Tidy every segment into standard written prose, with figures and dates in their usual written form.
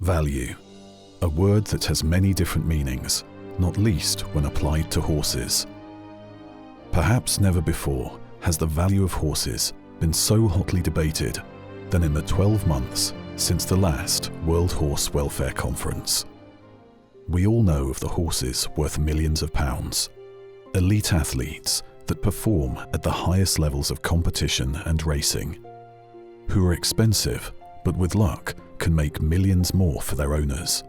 Value, a word that has many different meanings, not least when applied to horses. Perhaps never before has the value of horses been so hotly debated than in the 12 months since the last World Horse Welfare Conference. We all know of the horses worth millions of pounds, elite athletes that perform at the highest levels of competition and racing, who are expensive but with luck can make millions more for their owners.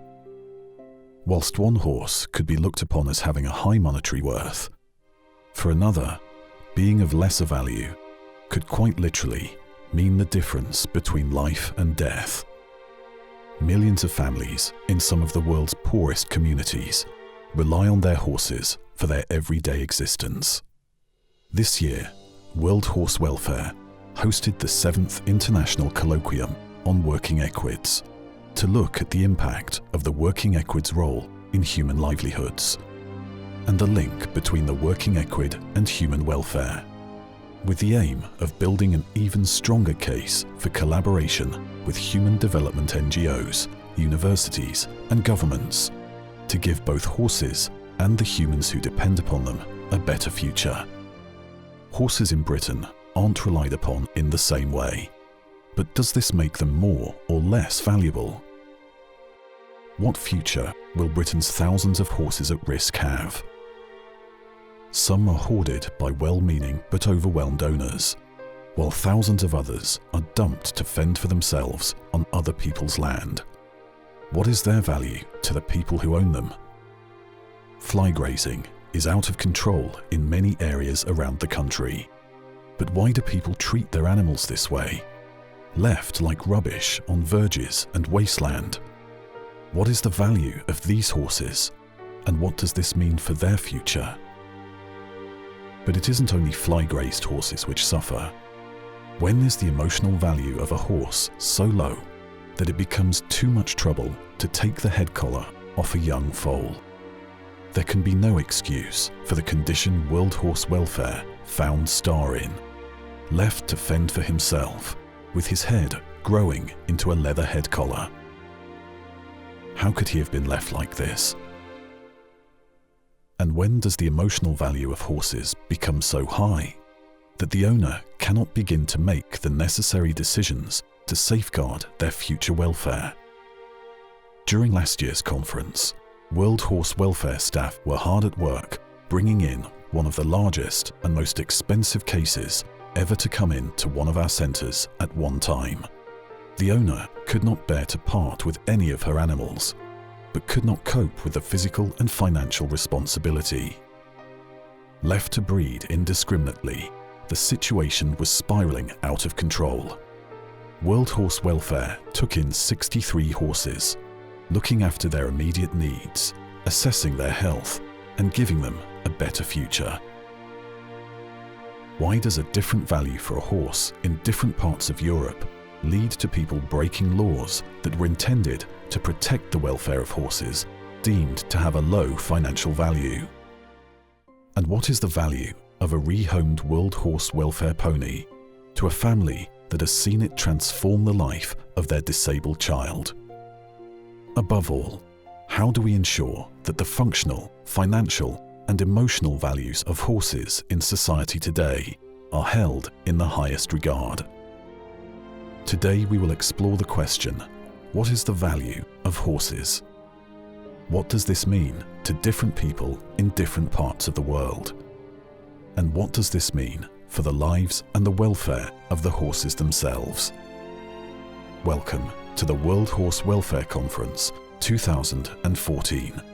Whilst one horse could be looked upon as having a high monetary worth, for another, being of lesser value could quite literally mean the difference between life and death. Millions of families in some of the world's poorest communities rely on their horses for their everyday existence. This year, World Horse Welfare hosted the 7th International Colloquium on Working Equids to look at the impact of the working equid's role in human livelihoods and the link between the working equid and human welfare, with the aim of building an even stronger case for collaboration with human development NGOs, universities and governments to give both horses and the humans who depend upon them a better future. Horses in Britain aren't relied upon in the same way, but does this make them more or less valuable? What future will Britain's thousands of horses at risk have? Some are hoarded by well-meaning but overwhelmed owners, while thousands of others are dumped to fend for themselves on other people's land. What is their value to the people who own them? Fly grazing is out of control in many areas around the country. But why do people treat their animals this way? Left like rubbish on verges and wasteland. What is the value of these horses, and what does this mean for their future? But it isn't only fly-grazed horses which suffer. When is the emotional value of a horse so low that it becomes too much trouble to take the head collar off a young foal? There can be no excuse for the condition World Horse Welfare found Star in, left to fend for himself, with his head growing into a leather head collar. How could he have been left like this? And when does the emotional value of horses become so high that the owner cannot begin to make the necessary decisions to safeguard their future welfare? During last year's conference, World Horse Welfare staff were hard at work bringing in one of the largest and most expensive cases ever to come in to one of our centres at one time. The owner could not bear to part with any of her animals, but could not cope with the physical and financial responsibility. Left to breed indiscriminately, the situation was spiralling out of control. World Horse Welfare took in 63 horses, looking after their immediate needs, assessing their health, and giving them a better future. Why does a different value for a horse in different parts of Europe lead to people breaking laws that were intended to protect the welfare of horses deemed to have a low financial value? And what is the value of a rehomed World Horse Welfare pony to a family that has seen it transform the life of their disabled child? Above all, how do we ensure that the functional, financial, and emotional values of horses in society today are held in the highest regard? Today we will explore the question, what is the value of horses? What does this mean to different people in different parts of the world? And what does this mean for the lives and the welfare of the horses themselves? Welcome to the World Horse Welfare Conference 2014.